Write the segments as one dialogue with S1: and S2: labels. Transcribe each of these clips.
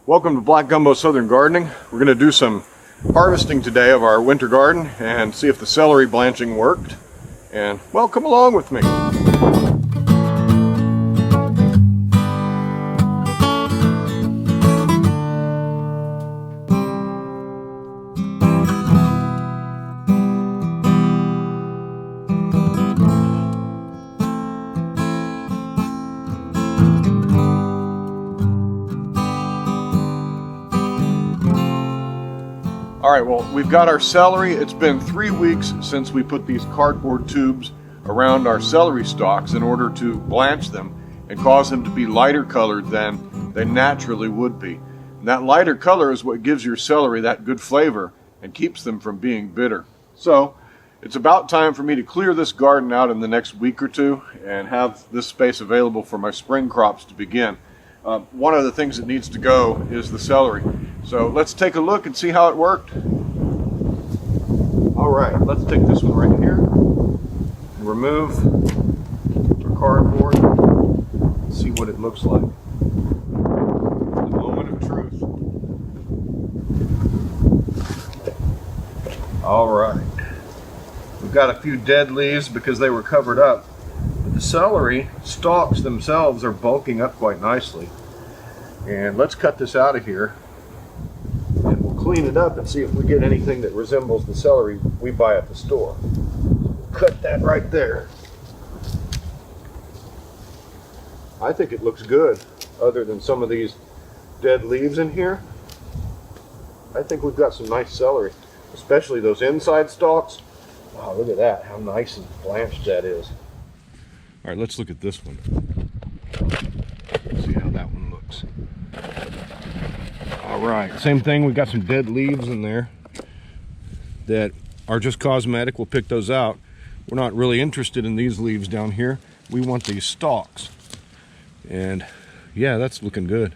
S1: Welcome to Black Gumbo Southern Gardening. We're going to do some harvesting today of our winter garden and see if the celery blanching worked. And, well, come along with me. Alright, well, we've got our celery. It's been 3 weeks since we put these cardboard tubes around our celery stalks in order to blanch them and cause them to be lighter colored than they naturally would be. And that lighter color is what gives your celery that good flavor and keeps them from being bitter. So, it's about time for me to clear this garden out in the next week or two and have this space available for my spring crops to begin. One of the things that needs to go is the celery. So let's take a look and see how it worked. All right, let's take this one right here and remove our cardboard and see what it looks like. The moment of truth. All right, we've got a few dead leaves because they were covered up. But the celery stalks themselves are bulking up quite nicely. And let's cut this out of here. And we'll clean it up and see if we get anything that resembles the celery we buy at the store. Cut that right there. I think it looks good, other than some of these dead leaves in here. I think we've got some nice celery, especially those inside stalks. Wow, look at that, how nice and blanched that is. All right, let's look at this one. See how that one looks. All right, same thing. We've got some dead leaves in there that are just cosmetic. We'll pick those out. We're not really interested in these leaves down here. We want these stalks. And yeah, that's looking good.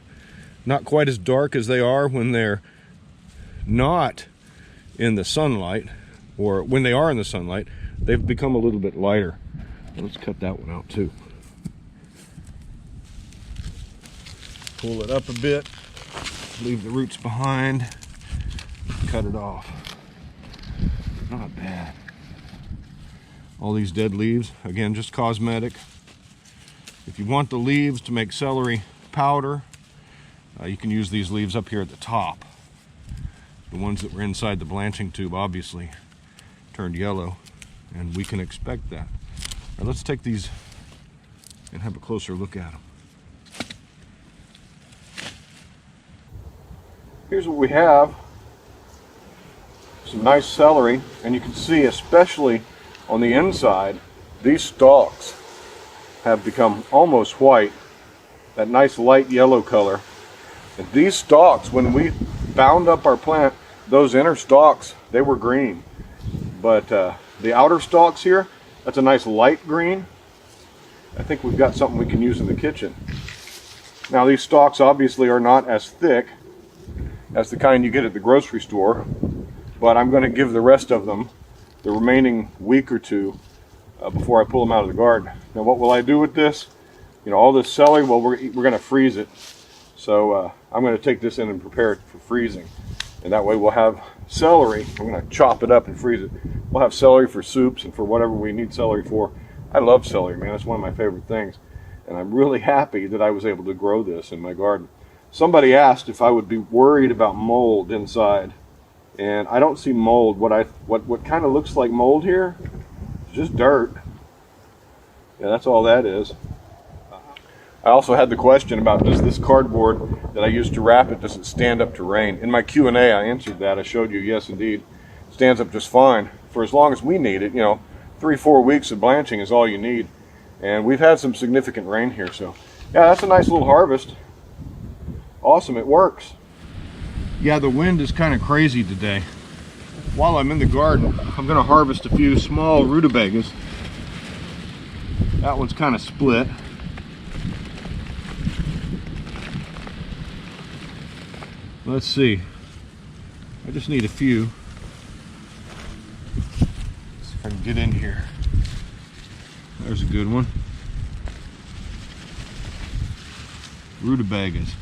S1: Not quite as dark as they are when they're not in the sunlight, or when they are in the sunlight, they've become a little bit lighter. Let's cut that one out too. Pull it up a bit, leave the roots behind, cut it off. Not bad. All these dead leaves, again, just cosmetic. If you want the leaves to make celery powder, you can use these leaves up here at the top. The ones that were inside the blanching tube obviously turned yellow, and we can expect that. All right, let's take these and have a closer look at them. Here's what we have. Some nice celery, and you can see, especially on the inside, these stalks have become almost white, that nice light yellow color. And these stalks, when we bound up our plant, those inner stalks, they were green. But the outer stalks here, that's a nice light green. I think we've got something we can use in the kitchen. Now, these stalks obviously are not as thick as the kind you get at the grocery store, but I'm going to give the rest of them the remaining week or two before I pull them out of the garden. Now, what will I do with this? You know, all this celery, well, we're going to freeze it. So I'm going to take this in and prepare it for freezing. And that way we'll have celery. I'm going to chop it up and freeze it. We'll have celery for soups and for whatever we need celery for. I love celery, man. It's one of my favorite things. And I'm really happy that I was able to grow this in my garden. Somebody asked if I would be worried about mold inside. And I don't see mold. What kind of looks like mold here is just dirt. Yeah, that's all that is. I also had the question about, does this cardboard that I used to wrap it, does it stand up to rain? In my Q&A, I answered that. I showed you, yes, indeed. It stands up just fine for as long as we need it. You know, 3-4 weeks of blanching is all you need. And we've had some significant rain here, so yeah, that's a nice little harvest. Awesome, it works. Yeah, the wind is kind of crazy today. While I'm in the garden, I'm going to harvest a few small rutabagas. That one's kind of split. Let's see. I just need a few. Let's see if I can get in here. There's a good one. Rutabagas.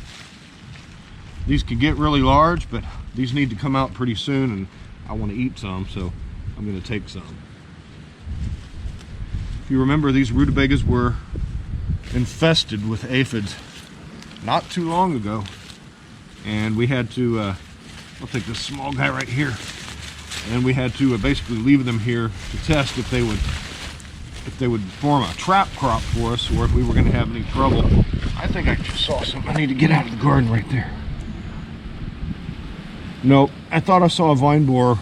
S1: These could get really large, but these need to come out pretty soon, and I want to eat some, so I'm going to take some. If you remember, these rutabagas were infested with aphids not too long ago, and we had to I'll take this small guy right here, and we had to basically leave them here to test if they would form a trap crop for us, or if we were going to have any trouble. I think I just saw something. I need to get out of the garden right there. Nope, I thought I saw a vine borer,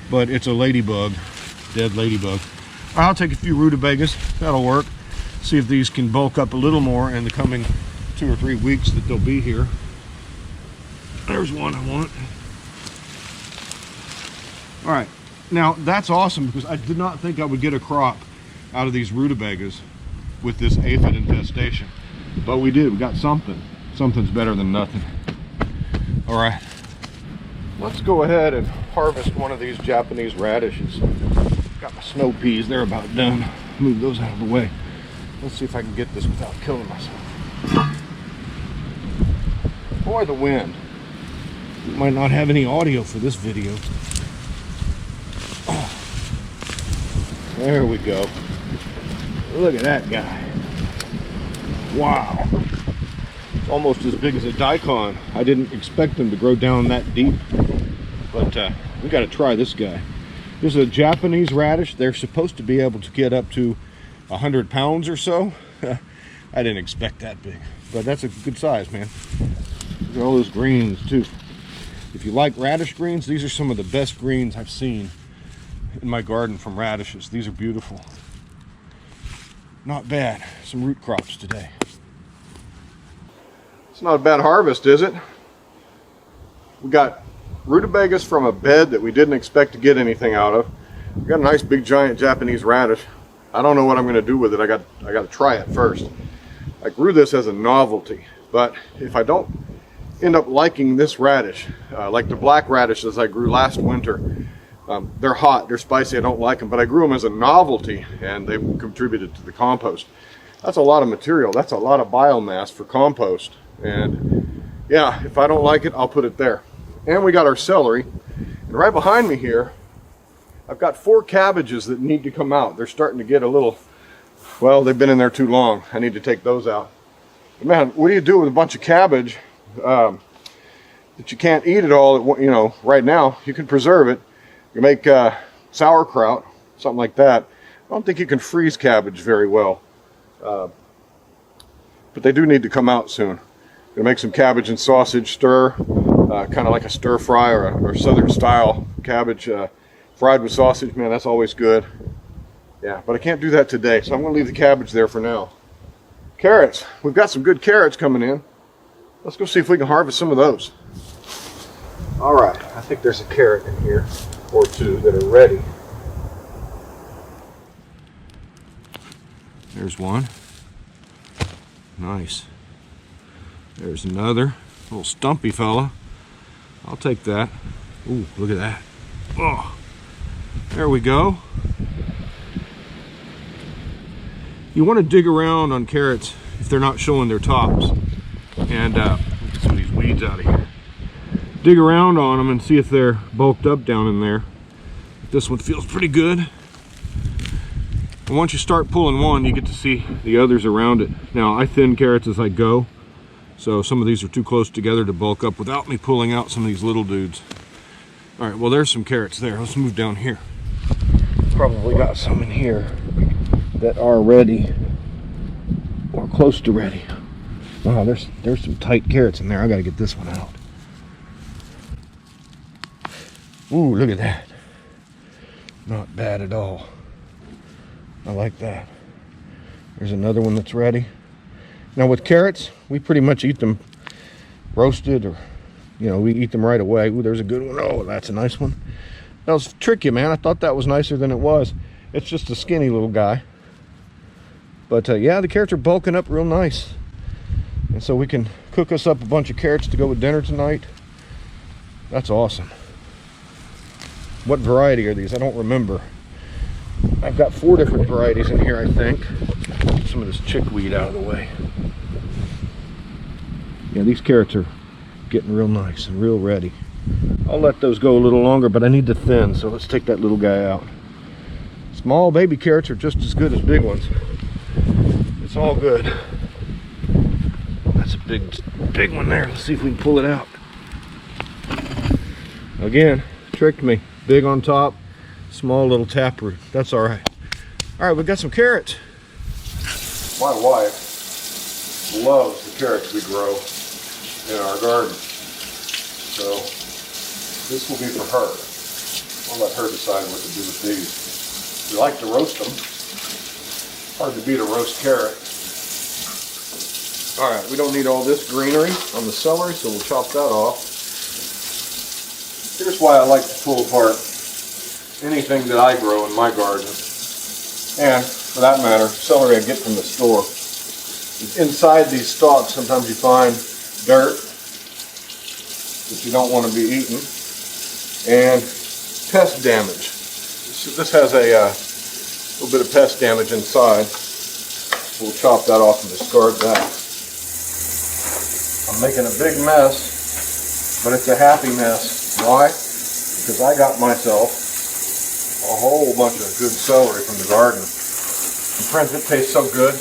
S1: but it's a ladybug, dead ladybug. I'll take a few rutabagas, that'll work. See if these can bulk up a little more in the coming 2 or 3 weeks that they'll be here. There's one I want. All right, now that's awesome, because I did not think I would get a crop out of these rutabagas with this aphid infestation, but we did. We got something. Something's better than nothing. All right, let's go ahead and harvest one of these Japanese radishes. Got my snow peas, they're about done. Move those out of the way. Let's see if I can get this without killing myself. Boy, the wind. We might not have any audio for this video. Oh, there we go. Look at that guy. Wow. It's almost as big as a daikon. I didn't expect them to grow down that deep, but we got to try this guy. This is a Japanese radish. They're supposed to be able to get up to 100 pounds or so. I didn't expect that big, but that's a good size, man. Look at all those greens too. If you like radish greens, these are some of the best greens I've seen in my garden from radishes. These are beautiful. Not bad. Some root crops today. It's not a bad harvest, is it? We got rutabagas from a bed that we didn't expect to get anything out of. We got a nice big giant Japanese radish. I don't know what I'm going to do with it. I got to try it first. I grew this as a novelty, but if I don't end up liking this radish, like the black radishes I grew last winter, they're hot, they're spicy, I don't like them, but I grew them as a novelty, and they've contributed to the compost. That's a lot of material. That's a lot of biomass for compost, and yeah, if I don't like it, I'll put it there. And we got our celery, and right behind me here I've got 4 cabbages that need to come out. They're starting to get a little, well, they've been in there too long. I need to take those out. But man, what do you do with a bunch of cabbage that you can't eat it all, you know, right now? You can preserve it. You make sauerkraut, something like that. I don't think you can freeze cabbage very well. But they do need to come out soon. Gonna make some cabbage and sausage stir, kind of like a stir fry or southern style cabbage fried with sausage. Man, that's always good. Yeah, but I can't do that today, so I'm gonna leave the cabbage there for now. Carrots, we've got some good carrots coming in. Let's go see if we can harvest some of those. All right, I think there's a carrot in here or 2 that are ready. There's one. Nice. There's another little stumpy fella. I'll take that. Ooh, look at that. Oh, there we go. You want to dig around on carrots if they're not showing their tops. And get some of these weeds out of here. Dig around on them and see if they're bulked up down in there. This one feels pretty good. And once you start pulling one, you get to see the others around it. Now, I thin carrots as I go, so some of these are too close together to bulk up without me pulling out some of these little dudes. All right, well, there's some carrots there. Let's move down here. Probably got some in here that are ready or close to ready. Wow, there's some tight carrots in there. I gotta get this one out. Ooh, look at that. Not bad at all. I like that. There's another one that's ready. Now with carrots, we pretty much eat them roasted, or, you know, we eat them right away. Ooh, there's a good one. Oh, that's a nice one. That was tricky, man. I thought that was nicer than it was. It's just a skinny little guy. But yeah, the carrots are bulking up real nice. And so we can cook us up a bunch of carrots to go with dinner tonight. That's awesome. What variety are these? I don't remember. I've got 4 different varieties in here, I think. Get some of this chickweed out of the way. Yeah, these carrots are getting real nice and real ready. I'll let those go a little longer, but I need to thin, so let's take that little guy out. Small baby carrots are just as good as big ones. It's all good. That's a big one there. Let's see if we can pull it out. Again, tricked me. Big on top, small little taproot. That's all right. All right, we've got some carrots. My wife loves the carrots we grow in our garden. So this will be for her. I'll let her decide what to do with these. We like to roast them. Hard to beat a roast carrot. All right, we don't need all this greenery on the celery, so we'll chop that off. Here's why I like to pull apart anything that I grow in my garden. And, for that matter, celery I get from the store. Inside these stalks, sometimes you find dirt that you don't want to be eaten, and pest damage. So this has a little bit of pest damage inside. We'll chop that off and discard that. I'm making a big mess, but it's a happy mess. Why? Because I got myself a whole bunch of good celery from the garden. And friends, it tastes so good.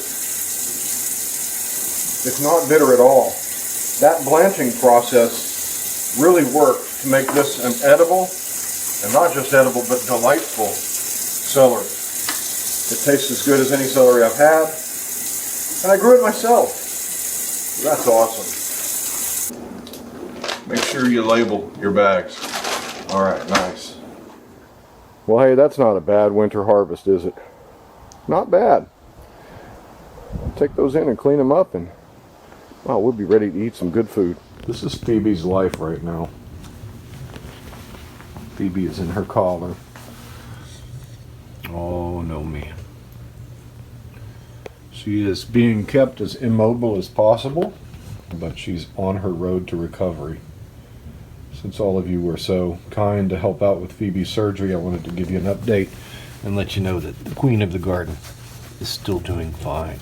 S1: It's not bitter at all. That blanching process really worked to make this an edible, and not just edible, but delightful celery. It tastes as good as any celery I've had, and I grew it myself. So that's awesome. Make sure you label your bags. All right, nice. Well, hey, that's not a bad winter harvest, is it? Not bad. Take those in and clean them up, and well, we'll be ready to eat some good food. This is Phoebe's life right now. Phoebe is in her collar. Oh, no, man. She is being kept as immobile as possible, but she's on her road to recovery. Since all of you were so kind to help out with Phoebe's surgery, I wanted to give you an update and let you know that the queen of the garden is still doing fine.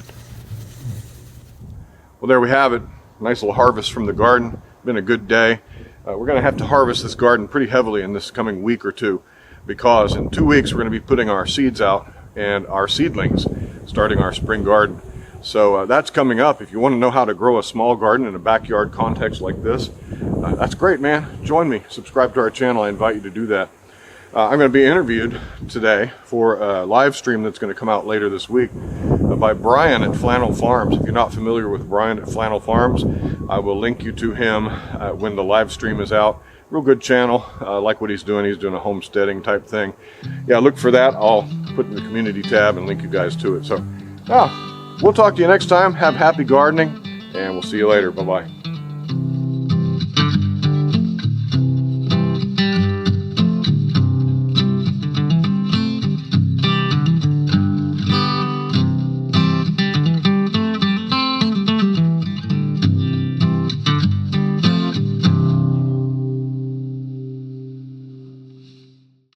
S1: Well, there we have it. Nice little harvest from the garden. Been a good day. We're going to have to harvest this garden pretty heavily in this coming week or two, because in 2 weeks we're going to be putting our seeds out and our seedlings, starting our spring garden. So that's coming up. If you want to know how to grow a small garden in a backyard context like this, that's great, man. Join me. Subscribe to our channel. I invite you to do that. I'm going to be interviewed today for a live stream that's going to come out later this week by Brian at Flannel Farms. If you're not familiar with Brian at Flannel Farms, I will link you to him when the live stream is out. Real good channel. Like what he's doing. He's doing a homesteading type thing. Yeah, look for that. I'll put in the community tab and link you guys to it. So, we'll talk to you next time. Have happy gardening, and we'll see you later. Bye-bye.